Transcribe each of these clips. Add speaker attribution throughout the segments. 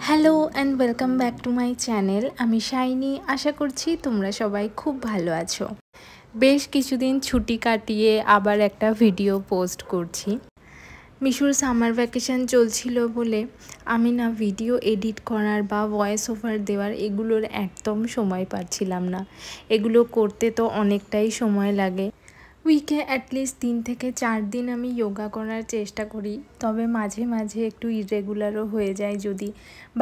Speaker 1: Hello and welcome back to my channel. আমি shiny. আশা করছি তোমরা সবাই খুব ভালো আছো। বেশ কিছুদিন ছুটি কাটিয়ে আবার একটা ভিডিও পোস্ট করছি। মিশুর সামার ভ্যাকেশন চলছিল বলে আমি না ভিডিও এডিট করার বা ভয়েস ওভার দেওয়ার এগুলোর একদম সময় পাচ্ছিলাম না। এগুলো করতে তো অনেকটাই সময় লাগে। উইকে অ্যাটলিস্ট 3 থেকে 4 দিন আমি যোগা করার চেষ্টা করি, তবে মাঝে মাঝে একটু ইরেগুলারও হয়ে যায় যদি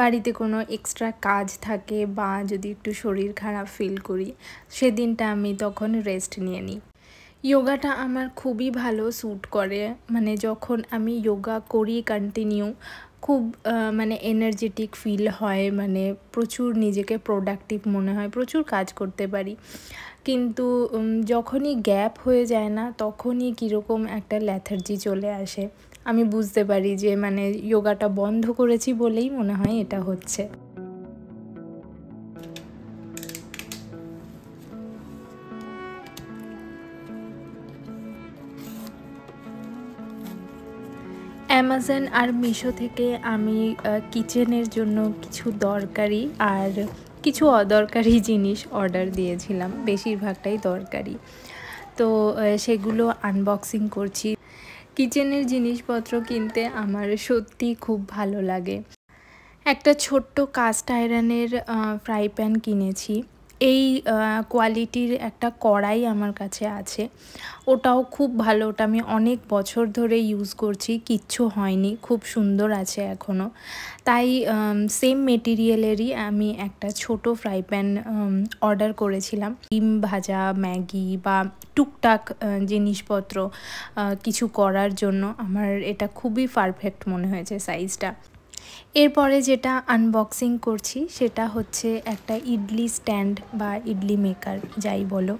Speaker 1: বাড়িতে কোনো এক্সট্রা কাজ থাকে বা যদি একটু শরীর খারাপ ফিল করি, সেদিনটা আমি তখন রেস্ট নিয়ে নিই। যোগাটা আমার খুবই ভালো স্যুট করে, মানে যখন আমি যোগা করি কন্টিনিউ খুব মানে এনার্জেটিক ফিল হয়, মানে প্রচুর নিজেকে প্রোডাক্টিভ মনে হয়, প্রচুর কাজ করতে পারি। কিন্তু যখনই গ্যাপ হয়ে যায় না, তখনই কীরকম একটা ল্যাথার্জি চলে আসে। আমি বুঝতে পারি যে মানে যোগাটা বন্ধ করেছি বলেই মনে হয় এটা হচ্ছে। অ্যামাজন আর মিশো থেকে আমি কিচেনের জন্য কিছু দরকারি আর কিছু অদরকারি জিনিস অর্ডার দিয়েছিলাম, বেশিরভাগটাই দরকারি। তো সেগুলো আনবক্সিং করছি। কিচেনের জিনিসপত্র কিনতে আমার সত্যি খুব ভালো লাগে। একটা ছোট্ট কাস্ট আয়রনের ফ্রাই প্যান কিনেছি। এই কোয়ালিটির একটা কড়াই আমার কাছে আছে, ওটাও খুব ভালো। ওটা আমি অনেক বছর ধরে ইউজ করছি, কিচ্ছু হয়নি, খুব সুন্দর আছে এখনও। তাই সেম মেটেরিয়ালেরই আমি একটা ছোট ফ্রাই প্যান অর্ডার করেছিলাম। ডিম ভাজা, ম্যাগি বা টুকটাক জিনিসপত্র কিছু করার জন্য আমার এটা খুবই পারফেক্ট মনে হয়েছে সাইজটা। এরপরে যেটা আনবক্সিং করছি সেটা হচ্ছে একটা ইডলি স্ট্যান্ড বা ইডলি মেকার, যাই বলো।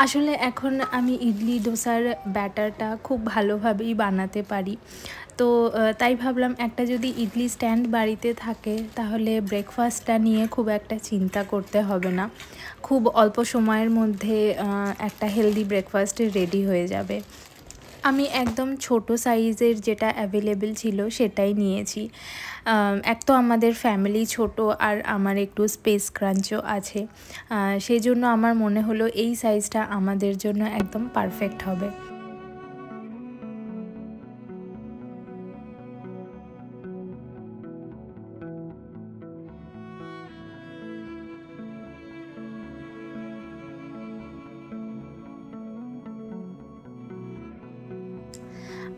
Speaker 1: আসলে এখন আমি ইডলি ডোসার ব্যাটারটা খুব ভালোভাবেই বানাতে পারি, তো তাই ভাবলাম একটা যদি ইডলি স্ট্যান্ড বাড়িতে থাকে তাহলে ব্রেকফাস্টটা নিয়ে খুব একটা চিন্তা করতে হবে না। খুব অল্প সময়ের মধ্যে একটা হেলদি ব্রেকফাস্ট রেডি হয়ে যাবে। আমি একদম ছোট সাইজের যেটা অ্যাভেলেবেল ছিল সেটাই নিয়েছি। এক তো আমাদের ফ্যামিলি ছোট, আর আমার একটু স্পেস ক্রাঞ্চও আছে, সেই জন্য আমার মনে হলো এই সাইজটা আমাদের জন্য একদম পারফেক্ট হবে।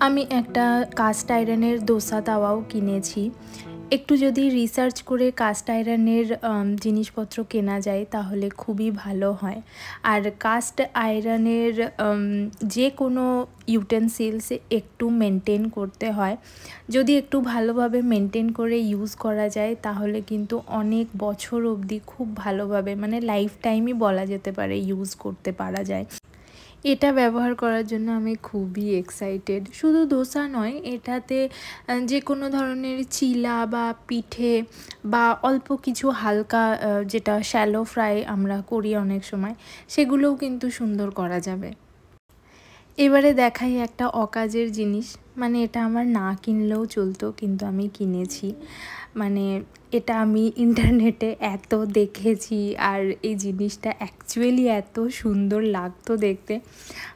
Speaker 1: আমি একটা কাস্ট আয়রনের দোসা তাওয়াও কিনেছি। একটু যদি রিসার্চ করে কাস্ট আয়রনের জিনিসপত্র কেনা যায় তাহলে খুবই ভালো হয়। আর কাস্ট আয়রনের যে কোনো ইউটেনসিলস একটু মেনটেন করতে হয়। যদি একটু ভালোভাবে মেনটেন করে ইউজ করা যায় তাহলে কিন্তু অনেক বছর অবধি খুব ভালোভাবে, মানে লাইফ টাইমই বলা যেতে পারে, ইউজ করতে পারা যায়। এটা ব্যবহার করার জন্য আমি খুবই এক্সাইটেড। শুধু দোসা নয়, এটাতে যে কোনো ধরনের চিলা বা পিঠে বা অল্প কিছু হালকা যেটা শ্যালো ফ্রাই আমরা করি অনেক সময়, সেগুলোও কিন্তু সুন্দর করা যাবে। এবারে দেখাই একটা অকাজের জিনিস, মানে এটা আমার না কিনলেও চলতো কিন্তু আমি কিনেছি। মানে এটা আমি ইন্টারনেটে এত দেখেছি আর এই জিনিসটা অ্যাকচুয়ালি এত সুন্দর লাগতো দেখতে,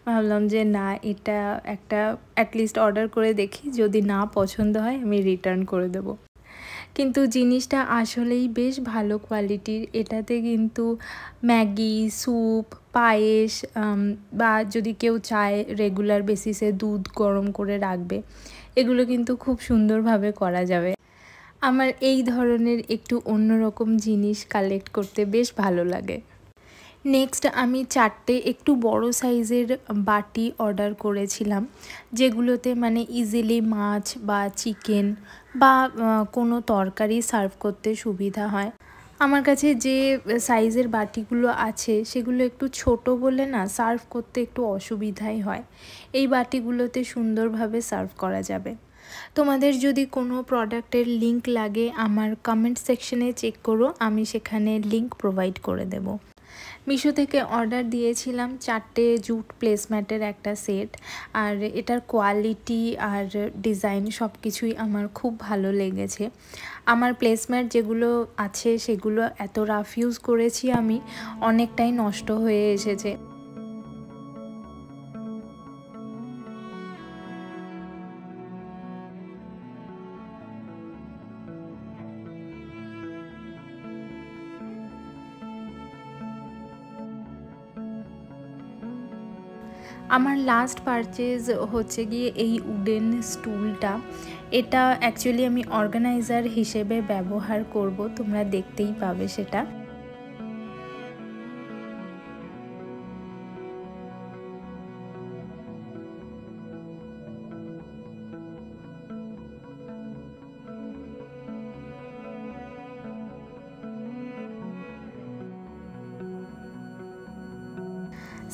Speaker 1: ভাবলাম যে না, এটা একটা অ্যাটলিস্ট অর্ডার করে দেখি, যদি না পছন্দ হয় আমি রিটার্ন করে দেবো। কিন্তু জিনিসটা আসলেই বেশ ভালো কোয়ালিটির। এটাতে কিন্তু ম্যাগি, স্যুপ, পায়েস বা যদি কেউ চায় রেগুলার বেসিসে দুধ গরম করে রাখবে, এগুলো কিন্তু খুব সুন্দরভাবে করা যাবে। আমার এই ধরনের একটু অন্যরকম জিনিস কালেক্ট করতে বেশ ভালো লাগে। নেক্সট আমি 4টে একটু বড় সাইজের বাটি অর্ডার করেছিলাম, যেগুলোতে মানে ইজিলি মাছ বা চিকেন বা কোনো তরকারি সার্ভ করতে সুবিধা হয়। আমার কাছে যে সাইজের বাটিগুলো আছে সেগুলো একটু ছোট বলে না সার্ভ করতে একটু অসুবিধাই হয়। এই বাটিগুলোতে সুন্দরভাবে সার্ভ করা যাবে। তোমাদের যদি কোনো প্রোডাক্টের লিংক লাগে আমার কমেন্ট সেকশনে চেক করো, আমি সেখানে লিংক প্রোভাইড করে দেব। মিশো থেকে অর্ডার দিয়েছিলাম 4টে জুট প্লেসম্যাটের একটা সেট। আর এটার কোয়ালিটি আর ডিজাইন সব কিছুই আমার খুব ভালো লেগেছে। আমার প্লেসম্যাট যেগুলো আছে সেগুলো এত রাফ ইউজ করেছি আমি, অনেকটাই নষ্ট হয়ে এসেছে। আমার লাস্ট পারচেজ হচ্ছে গিয়ে এই উডেন স্টুলটা। এটা অ্যাকচুয়ালি আমি অর্গানাইজার হিসেবে ব্যবহার করব, তোমরা দেখতেই পাবে সেটা।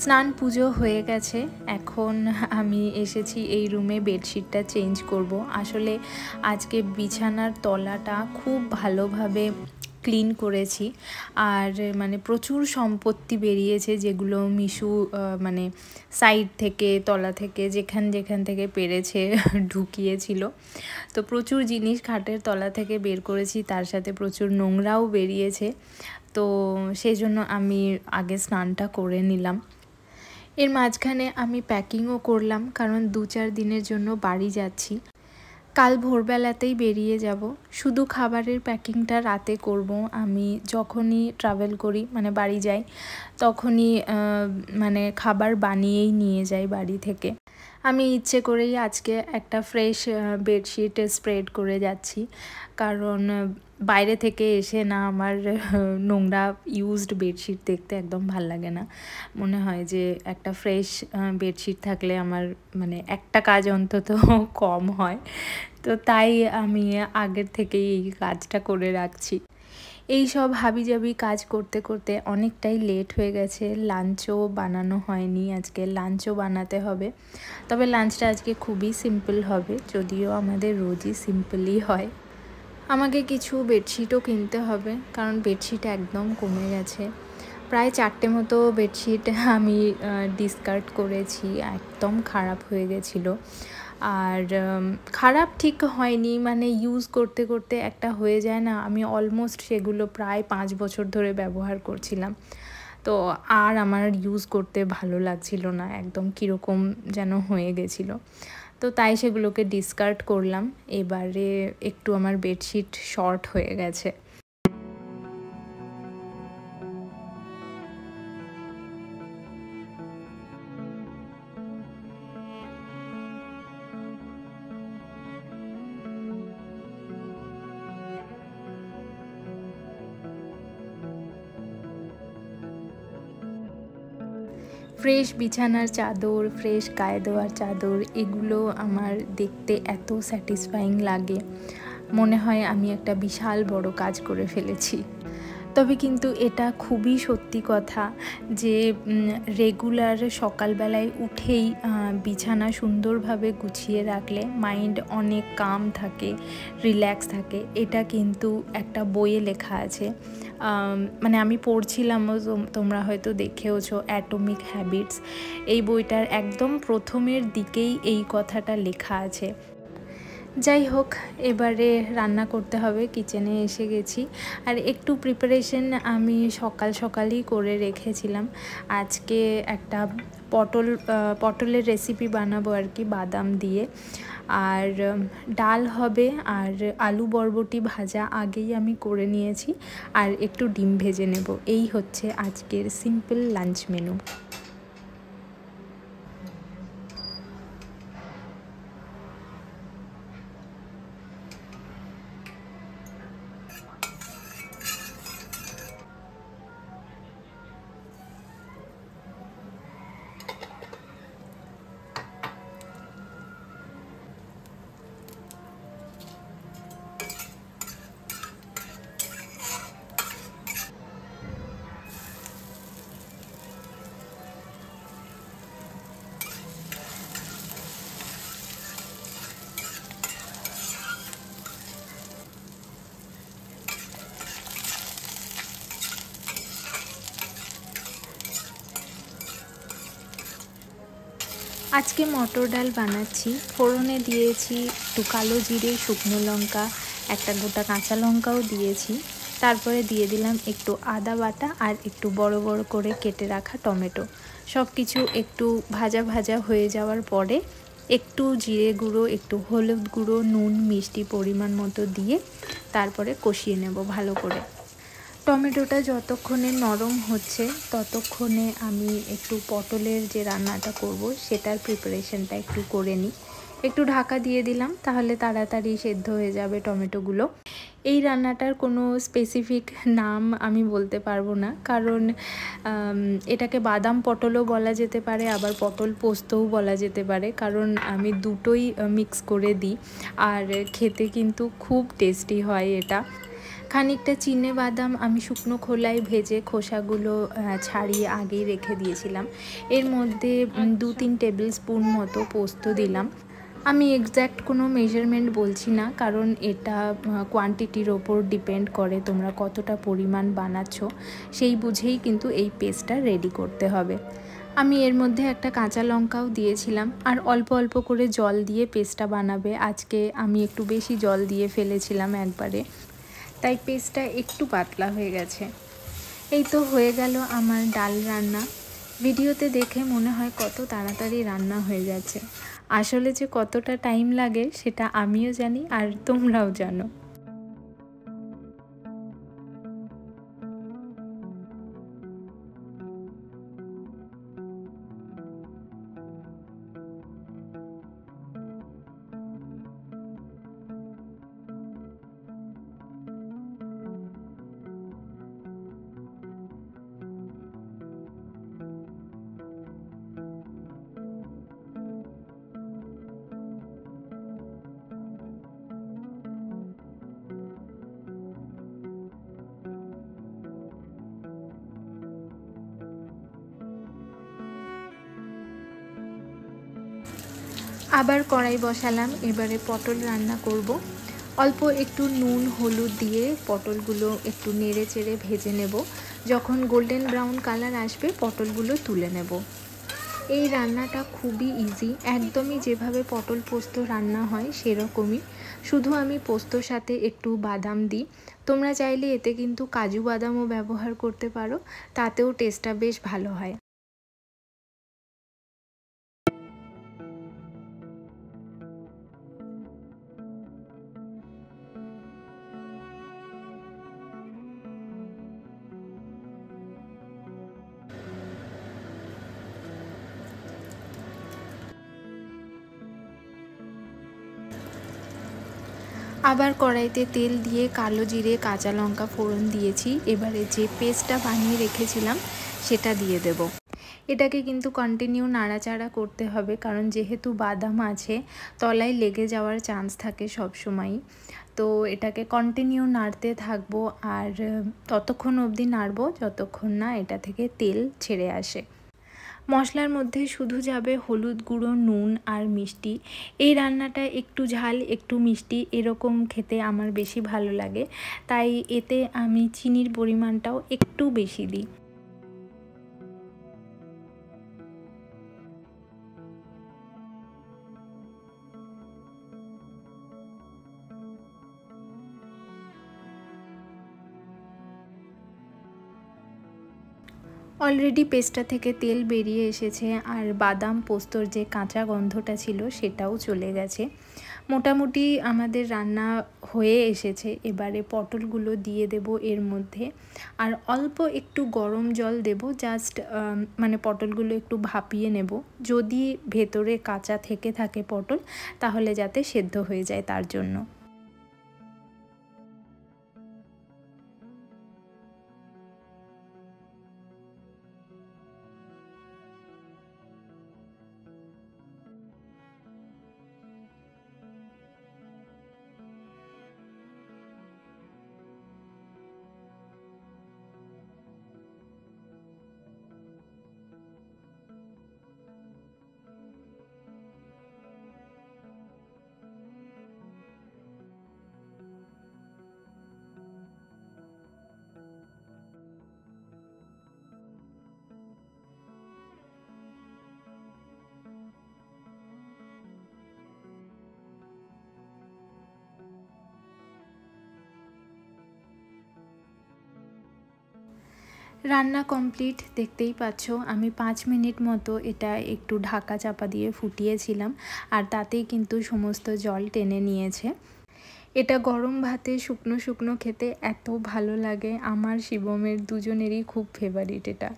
Speaker 1: স্নান পুজো হয়ে গেছে, এখন আমি এসেছি এই রুমে বেডশিটটা চেঞ্জ করব। আসলে আজকে বিছানার তলাটা খুব ভালোভাবে ক্লিন করেছি। আর মানে প্রচুর সম্পত্তি বেরিয়েছে, যেগুলো মিশু মানে সাইড থেকে তলা থেকে যেখান থেকে পেরেছে ঢুকিয়েছিল। তো প্রচুর জিনিস খাটের তলা থেকে বের করেছি, তার সাথে প্রচুর নোংরাও বেরিয়েছে। তো সেই জন্য আমি আগে স্নানটা করে নিলাম। এর মাঝখানে আমি প্যাকিংও করলাম, কারণ 2-4 দিনের জন্য বাড়ি যাচ্ছি। কাল ভোরবেলাতেই বেরিয়ে যাব। শুধু খাবারের প্যাকিংটা রাতে করব। আমি যখনই ট্রাভেল করি, মানে বাড়ি যাই, তখনই মানে খাবার বানিয়েই নিয়ে যাই বাড়ি থেকে। আমি ইচ্ছে করেই আজকে একটা ফ্রেশ বেডশিট স্প্রেড করে যাচ্ছি, কারণ বাইরে থেকে এসে না আমার নোংরা ইউজড বেডশিট দেখতে একদম ভাল লাগে না। মনে হয় যে একটা ফ্রেশ বেডশিট থাকলে আমার মানে একটা কাজ অন্তত কম হয়। তো তাই আমি আগের থেকেই এই কাজটা করে রাখছি। এই সব হাবিজাবি কাজ করতে করতে অনেকটাই লেট হয়ে গেছে। লাঞ্চও বানানো হয়নি, আজকে লাঞ্চও বানাতে হবে। তবে লাঞ্চটা আজকে খুবই সিম্পল হবে, যদিও আমাদের রোজই সিম্পলই হয়। আমাকে কিছু বেডশিটও কিনতে হবে, কারণ বেডশিট একদম কমে গেছে। প্রায় 4টে মতো বেডশিট আমি ডিসকার্ড করেছি, একদম খারাপ হয়ে গেছিলো। আর খারাপ ঠিক হয়নি, মানে ইউজ করতে করতে একটা হয়ে যায় না, আমি অলমোস্ট সেগুলো প্রায় 5 বছর ধরে ব্যবহার করছিলাম। তো আর আমার ইউজ করতে ভালো লাগছিল না, একদম কীরকম যেন হয়ে গেছিলো। তো তাই সেগুলোকে ডিসকার্ড করলাম। এবারে একটু আমার বেডশিট শর্ট হয়ে গেছে। ফ্রেশ বিছানার চাদর, ফ্রেশ গায়ে দেওয়ার চাদর, এগুলো আমার দেখতে এত স্যাটিসফাইং লাগে, মনে হয় আমি একটা বিশাল বড় কাজ করে ফেলেছি। তবে কিন্তু এটা খুবই সত্যি কথা যে রেগুলার সকালবেলায় উঠেই বিছানা সুন্দরভাবে গুছিয়ে রাখলে মাইন্ড অনেক কাম থাকে, রিল্যাক্স থাকে। এটা কিন্তু একটা বইয়ে লেখা আছে, মানে আমি পড়ছিলামও, তোমরা হয়তো দেখেওছো, অ্যাটমিক হ্যাবিটস। এই বইটার একদম প্রথমের দিকেই এই কথাটা লেখা আছে। যাই হোক, এবারে রান্না করতে হবে, কিচেনে এসে গেছি। আর একটু প্রিপারেশন আমি সকালই করে রেখেছিলাম। আজকে একটা পটলের রেসিপি বানাবো আর কি, বাদাম দিয়ে। আর ডাল হবে, আর আলু বরবটি ভাজা আগেই আমি করে নিয়েছি, আর একটু ডিম ভেজে নেব। এই হচ্ছে আজকের সিম্পল লাঞ্চ মেনু। আজকে মটর ডাল বানাচ্ছি। ফোড়নে দিয়েছি একটু কালো জিরে, শুকনো লঙ্কা, একটা গোটা কাঁচা লঙ্কাও দিয়েছি। তারপরে দিয়ে দিলাম একটু আদা বাটা আর একটু বড় বড় করে কেটে রাখা টমেটো। সব কিছু একটু ভাজা ভাজা হয়ে যাওয়ার পরে একটু জিরে গুঁড়ো, একটু হলুদ গুঁড়ো, নুন, মিষ্টি পরিমাণ মতো দিয়ে তারপরে কষিয়ে নেব ভালো করে। টমেটোটা যতক্ষণে নরম হচ্ছে ততক্ষণে আমি একটু পটলের যে রান্নাটা করব সেটার প্রিপারেশনটা একটু করে নিই। একটু ঢাকা দিয়ে দিলাম, তাহলে তাড়াতাড়ি সেদ্ধ হয়ে যাবে টমেটোগুলো। এই রান্নাটার কোনো স্পেসিফিক নাম আমি বলতে পারবো না, কারণ এটাকে বাদাম পটলও বলা যেতে পারে, আবার পটল পোস্তও বলা যেতে পারে, কারণ আমি দুটোই মিক্স করে দিই। আর খেতে কিন্তু খুব টেস্টি হয় এটা। খানিকটা চিনে বাদাম আমি শুকনো খোলায় ভেজে খোসাগুলো ছাড়িয়ে আগেই রেখে দিয়েছিলাম। এর মধ্যে 2-3 টেবিল স্পুন মতো পোস্ত দিলাম। আমি এক্স্যাক্ট কোনো মেজারমেন্ট বলছি না, কারণ এটা কোয়ান্টিটির ওপর ডিপেন্ড করে তোমরা কতটা পরিমাণ বানাচ্ছ, সেই বুঝেই কিন্তু এই পেস্টটা রেডি করতে হবে। আমি এর মধ্যে একটা কাঁচা লঙ্কাও দিয়েছিলাম, আর অল্প অল্প করে জল দিয়ে পেস্টটা বানাবে। আজকে আমি একটু বেশি জল দিয়ে ফেলেছিলাম একবারে, তাই পেস্টটা একটু পাতলা হয়ে গেছে। এই তো হয়ে গেল আমার ডাল রান্না। ভিডিওতে দেখে মনে হয় কত তাড়াতাড়ি রান্না হয়ে যাচ্ছে, আসলে যে কতটা টাইম লাগে সেটা আমিও জানি আর তোমরাও জানো। আবার কড়াই বসালাম, এবারে পটল রান্না করব। অল্প একটু নুন হলুদ দিয়ে পটলগুলো একটু নেড়ে চেড়ে ভেজে নেব। যখন গোল্ডেন ব্রাউন কালার আসবে পটলগুলো তুলে নেব। এই রান্নাটা খুবই ইজি, একদমই যেভাবে পটল পোস্ত রান্না হয় সেরকমই, শুধু আমি পোস্তর সাথে একটু বাদাম দিই। তোমরা চাইলে এতে কিন্তু কাজু বাদামও ব্যবহার করতে পারো, তাতেও টেস্টটা বেশ ভালো হয়। আবার কড়াইতে তেল দিয়ে কালো জিরে, কাঁচা লঙ্কা ফোড়ন দিয়েছি। এবারে যে পেস্টটা বানিয়ে রেখেছিলাম সেটা দিয়ে দেব। এটাকে কিন্তু কন্টিনিউ নাড়াচাড়া করতে হবে, কারণ যেহেতু বাদাম আছে তলায় লেগে যাওয়ার চান্স থাকে সব সময়ই। তো এটাকে কন্টিনিউ নাড়তে থাকবো, আর ততক্ষণ অবধি নাড়বো যতক্ষণ না এটা থেকে তেল ছেড়ে আসে। মশলার মধ্যে শুধু যাবে হলুদ গুঁড়ো, নুন আর মিষ্টি। এই রান্নাটা একটু ঝাল একটু মিষ্টি এরকম খেতে আমার বেশি ভালো লাগে, তাই এতে আমি চিনির পরিমাণটাও একটু বেশি দিই। অলরেডি পেস্টটা থেকে তেল বেরিয়ে এসেছে, আর বাদাম পোস্তর যে কাঁচা গন্ধটা ছিল সেটাও চলে গেছে। মোটামুটি আমাদের রান্না হয়ে এসেছে। এবারে পটলগুলো দিয়ে দেব এর মধ্যে, আর অল্প একটু গরম জল দেব, জাস্ট মানে পটলগুলো একটু ভাপিয়ে নেব। যদি ভেতরে কাঁচা থেকে থাকে পটল, তাহলে যাতে সেদ্ধ হয়ে যায় তার জন্য। রান্না কমপ্লিট, দেখতেই পাচ্ছ। আমি 5 মিনিট মতো এটা একটু ঢাকা চাপা দিয়ে ফুটিয়েছিলাম, আর তাতেই কিন্তু সমস্ত জল টেনে নিয়েছে। এটা গরম ভাতে শুকনো শুকনো খেতে এত ভালো লাগে। আমার শিবমের দুজনেরই খুব ফেভারিট এটা।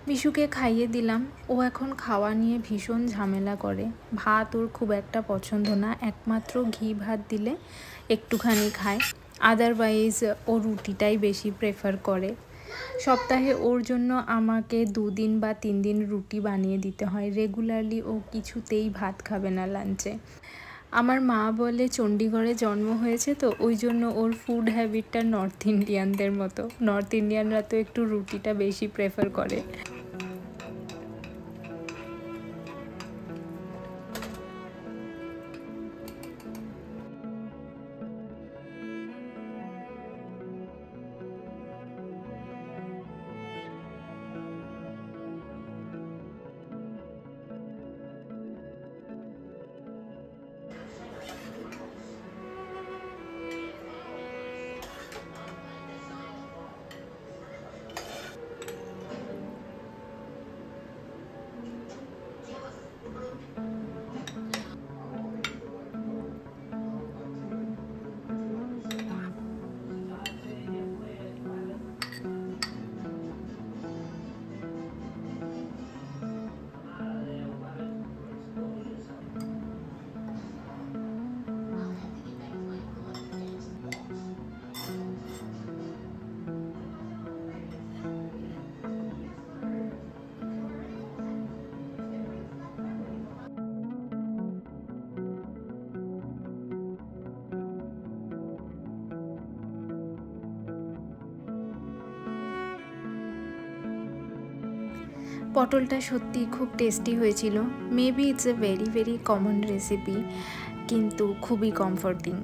Speaker 1: মিশুকে খাইয়ে দিলাম। ও এখন খাওয়া নিয়ে ভীষণ ঝামেলা করে। ভাত ওর খুব একটা পছন্দ না, একমাত্র ঘি ভাত দিলে একটুখানি খায়। আদারওয়াইজ ও রুটিটাই বেশি প্রেফার করে। সপ্তাহে ওর জন্য আমাকে 2 দিন বা 3 দিন রুটি বানিয়ে দিতে হয়। রেগুলারলি ও কিছুতেই ভাত খাবে না লাঞ্চে। আমার মা বলে চণ্ডীগড়ে জন্ম হয়েছে তো, ওই জন্য ওর ফুড হ্যাবিটটা নর্থ ইন্ডিয়ানদের মতো। নর্থ ইন্ডিয়ানরা তো একটু রুটিটা বেশি প্রেফার করে। পটলটা সত্যি খুব টেস্টি হয়েছিল। Maybe it's a very very common recipe, কিন্তু খুবই কমফোর্টিং।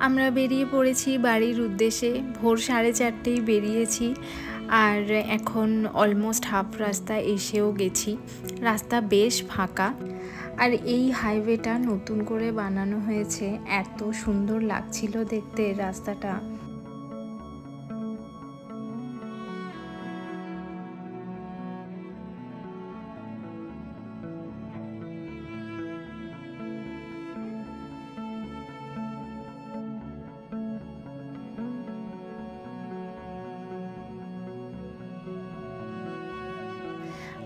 Speaker 1: আমরা বেরিয়ে পড়েছি বাড়ির উদ্দেশ্যে। ভোর 4:30 বেরিয়েছি, আর এখন অলমোস্ট হাফ রাস্তা এসেও গেছি। রাস্তা বেশ ফাঁকা, আর এই হাইওয়েটা নতুন করে বানানো হয়েছে। এত সুন্দর লাগছিল দেখতে রাস্তাটা।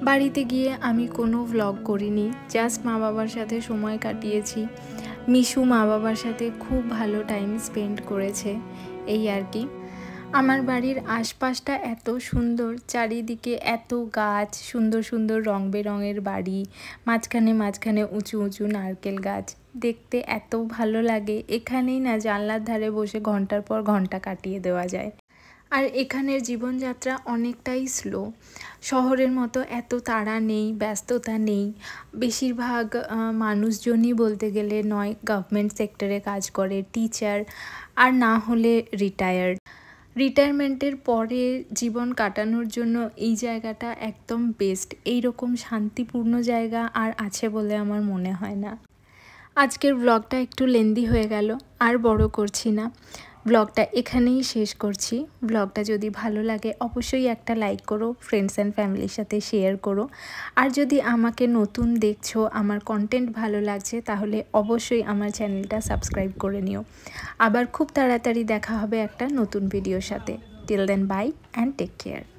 Speaker 1: বাড়িতে গিয়ে আমি কোনো ভ্লগ করিনি, জাস্ট মা বাবার সাথে সময় কাটিয়েছি। মিশু মা বাবার সাথে খুব ভালো টাইম স্পেন্ড করেছে, এই আর কি। আমার বাড়ির আশপাশটা এত সুন্দর, চারিদিকে এত গাছ, সুন্দর সুন্দর রং বেরঙের বাড়ি, মাঝখানে মাঝখানে উঁচু উঁচু নারকেল গাছ। দেখতে এত ভালো লাগে। এখানেই না জানলার ধারে বসে ঘন্টার পর ঘন্টা কাটিয়ে দেওয়া যায়। আর এখানের জীবনযাত্রা অনেকটাই স্লো। শহরের মতো এত তাড়া নেই, ব্যস্ততা নেই। বেশিরভাগ মানুষজনই বলতে গেলে নয় গভর্নমেন্ট সেক্টরে কাজ করে, টিচার, আর না হলে রিটায়ারমেন্টের পরে জীবন কাটানোর জন্য এই জায়গাটা একদম বেস্ট। এইরকম শান্তিপূর্ণ জায়গা আর আছে বলে আমার মনে হয় না। আজকের ব্লগটা একটু লেন্দি হয়ে গেল, আর বড় করছি না। ব্লগটা এখানেই শেষ করছি। ব্লগটা যদি ভালো লাগে অবশ্যই একটা লাইক করো, ফ্রেন্ডস অ্যান্ড ফ্যামিলির সাথে শেয়ার করো। আর যদি আমাকে নতুন দেখছো, আমার কন্টেন্ট ভালো লাগছে, তাহলে অবশ্যই আমার চ্যানেলটা সাবস্ক্রাইব করে নিও। আবার খুব তাড়াতাড়ি দেখা হবে একটা নতুন ভিডিওর সাথে। Till then bye and take care.